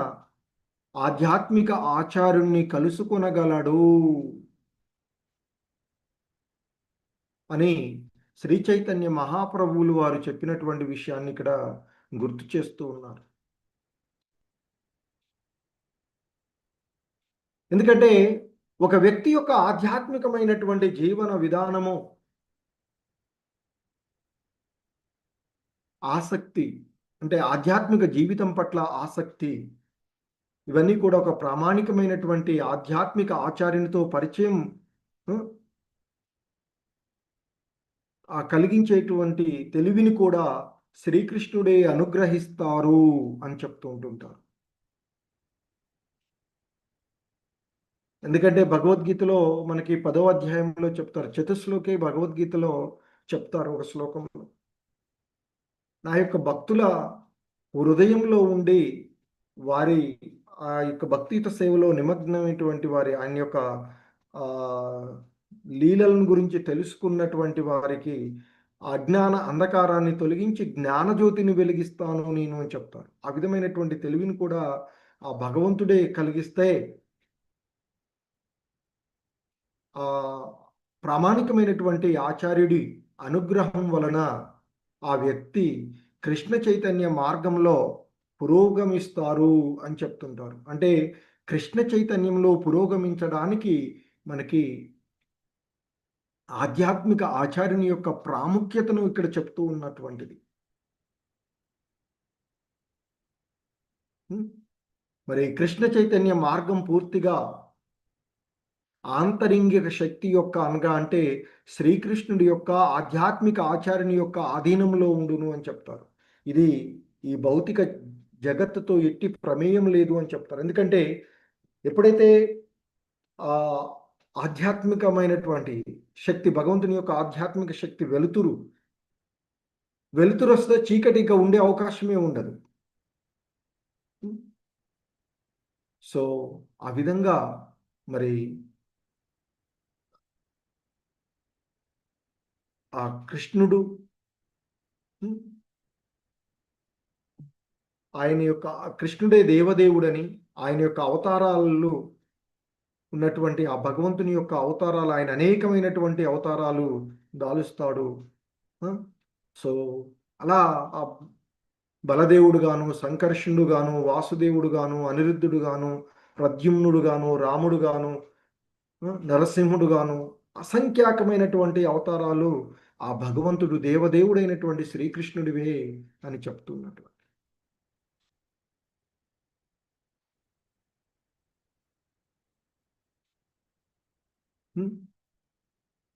ఆధ్యాత్మిక ఆచార్యుణ్ణి కలుసుకొనగలడు అని శ్రీ చైతన్య మహాప్రభువులు వారు చెప్పినటువంటి విషయాన్ని ఇక్కడ గుర్తు చేస్తూ ఉన్నారు. ఎందుకంటే ఒక వ్యక్తి యొక్క ఆధ్యాత్మికమైనటువంటి జీవన విధానము, ఆసక్తి, అంటే ఆధ్యాత్మిక జీవితం పట్ల ఆసక్తి, ఇవన్నీ కూడా ఒక ప్రామాణికమైనటువంటి ఆధ్యాత్మిక ఆచార్యునితో పరిచయం కలిగించేటువంటి తెలివిని కూడా శ్రీకృష్ణుడే అనుగ్రహిస్తారు అని చెప్తూ ఉంటుంటారు. ఎందుకంటే భగవద్గీతలో మనకి 10వ అధ్యాయంలో చెప్తారు, చతుశ్లోకే భగవద్గీతలో చెప్తారు ఒక శ్లోకంలో, నా యొక్క భక్తుల హృదయంలో ఉండి వారి ఆ యొక్క భక్తియుత సేవలో నిమగ్నమైనటువంటి వారి ఆయన యొక్క లీలలను గురించి తెలుసుకున్నటువంటి వారికి అజ్ఞాన అంధకారాన్ని తొలగించి జ్ఞానజ్యోతిని వెలిగిస్తాను నేను అని చెప్తారు. ఆ విధమైనటువంటి తెలివిని కూడా ఆ భగవంతుడే కలిగిస్తే ఆ ప్రామాణికమైనటువంటి ఆచార్యుడి అనుగ్రహం వలన ఆ వ్యక్తి కృష్ణ చైతన్య మార్గంలో పురోగమిస్తారు అని చెప్తుంటారు. అంటే కృష్ణ చైతన్యంలో పురోగమించడానికి మనకి ఆధ్యాత్మిక ఆచార్యుని యొక్క ప్రాముఖ్యతను ఇక్కడ చెప్తూ ఉన్నటువంటిది. మరి కృష్ణ చైతన్య మార్గం పూర్తిగా ఆంతరింగిక శక్తి యొక్క అనగా అంటే శ్రీకృష్ణుడి యొక్క ఆధ్యాత్మిక ఆచార్యుని యొక్క ఆధీనంలో ఉండును అని చెప్తారు. ఇది ఈ భౌతిక జగత్తుతో ఎట్టి ప్రమేయం లేదు అని చెప్తారు. ఎందుకంటే ఎప్పుడైతే ఆ ఆధ్యాత్మికమైనటువంటి శక్తి, భగవంతుని యొక్క ఆధ్యాత్మిక శక్తి వెలుతురు వస్తే చీకటి ఇంకా ఉండే అవకాశమే ఉండదు. సో ఆ విధంగా మరి ఆ కృష్ణుడు ఆయన యొక్క కృష్ణుడే దేవదేవుడని, ఆయన యొక్క అవతారాలు ఉన్నటువంటి ఆ భగవంతుని యొక్క అవతారాలు, ఆయన అనేకమైనటువంటి అవతారాలు దాలుస్తాడు. సో అలా ఆ బలదేవుడు గాను, సంకర్షణుడు గాను, వాసుదేవుడు గాను, అనిరుద్ధుడు గాను, ప్రద్యుమ్నుడు గాను, రాముడు గాను, నరసింహుడు గాను, అసంఖ్యాకమైనటువంటి అవతారాలు ఆ భగవంతుడు దేవదేవుడైనటువంటి శ్రీకృష్ణుడివే అని చెప్తున్నట్టు.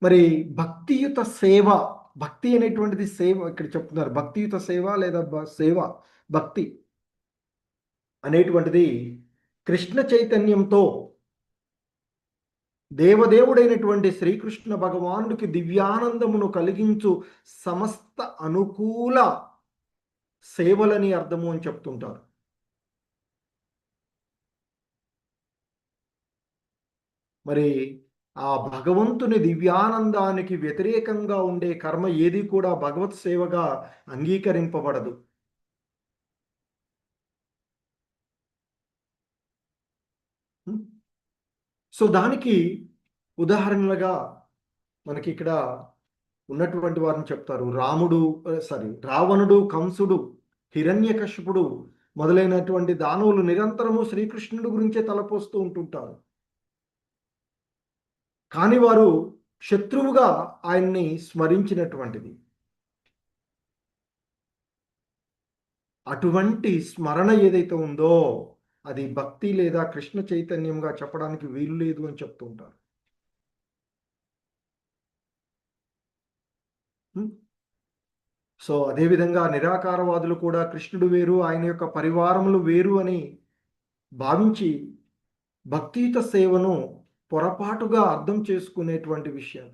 మరి భక్తియుత సేవ, భక్తి అనేటువంటిది సేవ ఇక్కడ చెప్తున్నారు. భక్తియుత సేవ లేదా సేవ, భక్తి అనేటువంటిది కృష్ణ చైతన్యంతో దేవదేవుడైనటువంటి శ్రీకృష్ణ భగవానుడికి దివ్యానందమును కలిగించు సమస్త అనుకూల సేవలని అర్థము అని చెప్తుంటారు. మరి ఆ భగవంతుని దివ్యానందానికి వ్యతిరేకంగా ఉండే కర్మ ఏది కూడా భగవత్ సేవగా అంగీకరింపబడదు. సో దానికి ఉదాహరణలుగా మనకి ఇక్కడ ఉన్నటువంటి వారిని చెప్తారు. రావణుడు, కంసుడు, హిరణ్యకశిపుడు మొదలైనటువంటి దానవులు నిరంతరము శ్రీకృష్ణుడి గురించే తలపోస్తూ ఉంటుంటారు. కానీ వారు శత్రువుగా ఆయన్ని స్మరించినటువంటిది. అటువంటి స్మరణ ఏదైతే ఉందో అది భక్తి లేదా కృష్ణ చైతన్యంగా చెప్పడానికి వీలు లేదు అని చెప్తూ ఉంటారు. సో అదేవిధంగా నిరాకారవాదులు కూడా కృష్ణుడు వేరు, ఆయన యొక్క పరివారములు వేరు అని భావించి భక్తియుత సేవను పొరపాటుగా అర్థం చేసుకునేటువంటి విషయం.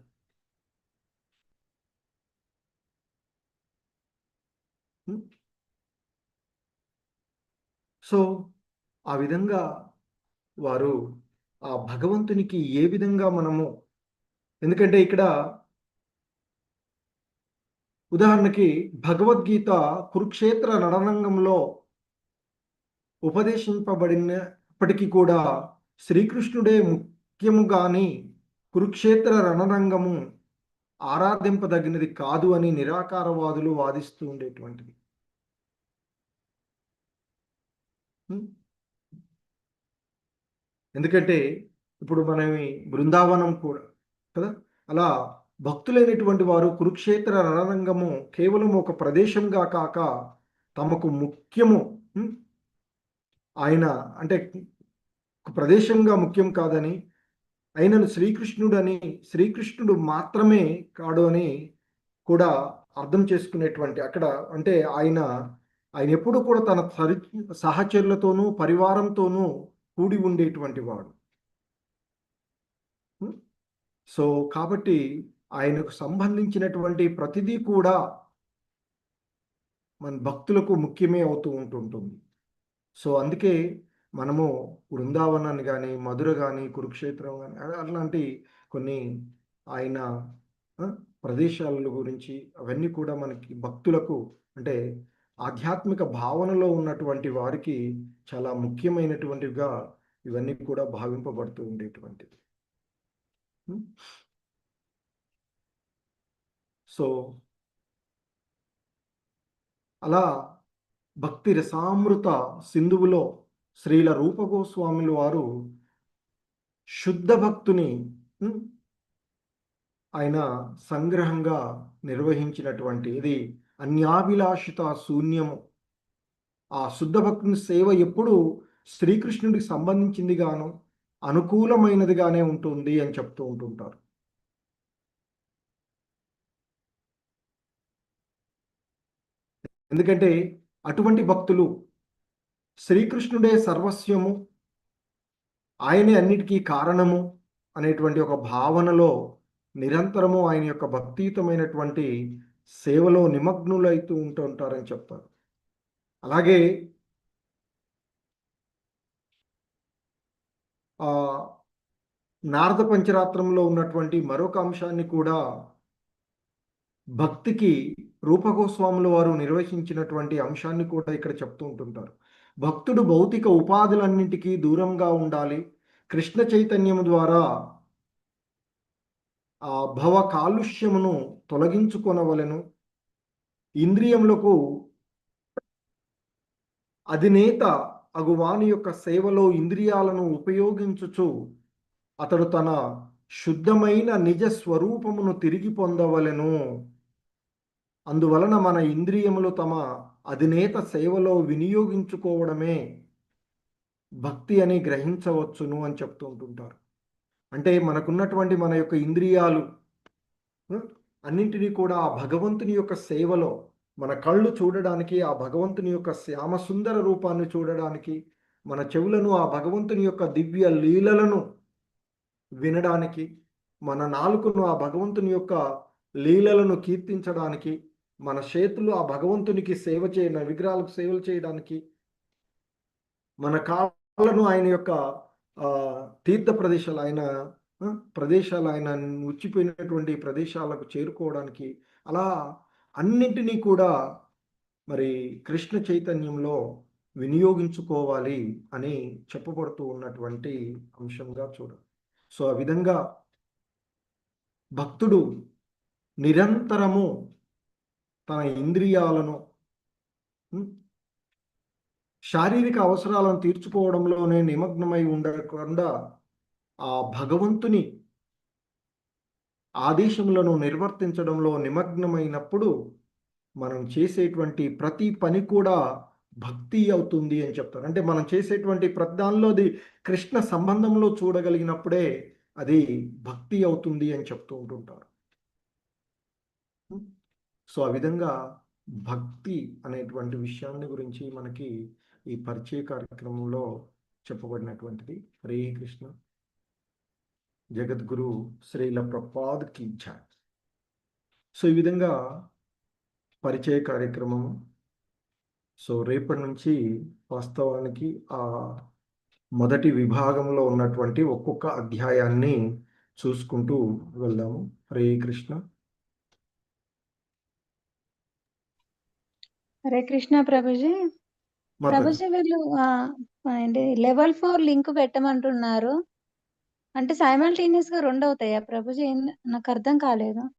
సో ఆ విధంగా వారు ఆ భగవంతునికి ఏ విధంగా మనము, ఎందుకంటే ఇక్కడ ఉదాహరణకి భగవద్గీత కురుక్షేత్ర రణరంగంలో ఉపదేశింపబడినప్పటికీ కూడా శ్రీకృష్ణుడే ముఖ్యము గాని కురుక్షేత్ర రణరంగము ఆరాధింపదగినది కాదు అని నిరాకారవాదులు వాదిస్తూ ఉండేటువంటిది. ఎందుకంటే ఇప్పుడు మనమి బృందావనం కూడా కదా, అలా భక్తులైనటువంటి వారు కురుక్షేత్ర రణరంగము కేవలం ఒక ప్రదేశంగా కాక తమకు ముఖ్యము, ఆయన అంటే ప్రదేశంగా ముఖ్యం కాదని, ఆయనను శ్రీకృష్ణుడు మాత్రమే కాడు అని కూడా అర్థం చేసుకునేటువంటి అక్కడ అంటే ఆయన ఎప్పుడు కూడా తన సహచరులతోనూ పరివారంతోనూ కూడి ఉండేటువంటి వాడు. సో కాబట్టి ఆయనకు సంబంధించినటువంటి ప్రతిదీ కూడా మన భక్తులకు ముఖ్యమే అవుతూ ఉంటుంటుంది. సో అందుకే మనము బృందావనాన్ని కానీ, మధుర కానీ, కురుక్షేత్రం కానీ అలాంటి కొన్ని ఆయన ప్రదేశాల గురించి అవన్నీ కూడా మనకి భక్తులకు అంటే ఆధ్యాత్మిక భావనలో ఉన్నటువంటి వారికి చాలా ముఖ్యమైనటువంటివిగా ఇవన్నీ కూడా భావింపబడుతూ ఉండేటువంటిది. సో అలా భక్తి రసామృత సింధువులో శ్రీల రూపగోస్వాములు వారు శుద్ధ భక్తుని ఉమ్, ఆయన సంగ్రహంగా నిర్వహించినటువంటి ఇది అన్యాభిలాషిత శూన్యము. ఆ శుద్ధ భక్తుని సేవ ఎప్పుడు శ్రీకృష్ణుడికి సంబంధించింది గాను అనుకూలమైనదిగానే ఉంటుంది అని చెప్తూ ఉంటుంటారు. ఎందుకంటే అటువంటి భక్తులు శ్రీకృష్ణుడే సర్వస్వము, ఆయనే అన్నిటికీ కారణము అనేటువంటి ఒక భావనలో నిరంతరము ఆయన యొక్క భక్తియుతమైనటువంటి సేవలో నిమగ్నులైతూ ఉంటుంటారని చెప్తారు. అలాగే ఆ నారద పంచరాత్రంలో ఉన్నటువంటి మరొక అంశాన్ని కూడా భక్తికి రూపగోస్వాముల వారు నిర్వచించినటువంటి అంశాన్ని కూడా ఇక్కడ చెప్తూ ఉంటుంటారు. భక్తుడు భౌతిక ఉపాధులన్నింటికీ దూరంగా ఉండాలి. కృష్ణ చైతన్యము ద్వారా ఆ భవ కాలుష్యమును తొలగించుకొనవలెను. ఇంద్రియములకు అధినేత అగువాని యొక్క సేవలో ఇంద్రియాలను ఉపయోగించుచు అతడు తన శుద్ధమైన నిజ స్వరూపమును తిరిగి పొందవలెను. అందువలన మన ఇంద్రియములు తమ అధినేత సేవలో వినియోగించుకోవడమే భక్తి అని గ్రహించవచ్చును అని చెప్తూ ఉంటుంటారు. అంటే మనకున్నటువంటి మన యొక్క ఇంద్రియాలు అన్నింటినీ కూడా ఆ భగవంతుని యొక్క సేవలో, మన కళ్ళు చూడడానికి ఆ భగవంతుని యొక్క శ్యామసుందర రూపాన్ని చూడడానికి, మన చెవులను ఆ భగవంతుని యొక్క దివ్య లీలలను వినడానికి, మన నాలుకను ఆ భగవంతుని యొక్క లీలలను కీర్తించడానికి, మన చేతులు ఆ భగవంతునికి సేవ విగ్రహాలకు సేవలు చేయడానికి, మన కాళ్ళను ఆయన యొక్క తీర్థ ప్రదేశాలు ఆయన ఉచ్చిపోయినటువంటి ప్రదేశాలకు చేరుకోవడానికి, అలా అన్నింటినీ కూడా మరి కృష్ణ చైతన్యంలో వినియోగించుకోవాలి అని చెప్పబడుతూ ఉన్నటువంటి అంశంగా చూడాలి. సో ఆ విధంగా భక్తుడు నిరంతరము తన ఇంద్రియాలను శారీరక అవసరాలను తీర్చుకోవడంలోనే నిమగ్నమై ఉండకుండా ఆ భగవంతుని ఆదేశములను నిర్వర్తించడంలో నిమగ్నమైనప్పుడు మనం చేసేటువంటి ప్రతి పని కూడా భక్తి అవుతుంది అని చెప్తారు. అంటే మనం చేసేటువంటి ప్రతి దానిలో అది కృష్ణ సంబంధంలో చూడగలిగినప్పుడే అది భక్తి అవుతుంది అని చెప్తూ ఉంటుంటారు. సో ఆ విధంగా భక్తి అనేటువంటి విషయాన్ని గురించి మనకి ఈ పరిచయ కార్యక్రమంలో చెప్పబడినటువంటిది. హరే కృష్ణ. జగద్గురు శ్రీల ప్రభుపాద్ కీ జై. సో ఈ విధంగా పరిచయ కార్యక్రమము. సో రేపటి నుంచి వాస్తవానికి ఆ మొదటి విభాగంలో ఉన్నటువంటి ఒక్కొక్క అధ్యాయాన్ని చూసుకుంటూ వెళ్దాము. హరే కృష్ణ. హరే కృష్ణ ప్రభుజీ. ప్రభుజీ వీళ్ళు ఏంటి లెవెల్ 4 లింక్ పెట్టమంటున్నారు. అంటే సైమల్టేనియస్ గా 2 అవుతాయా ప్రభుజీ? నాకు అర్థం కాలేదు.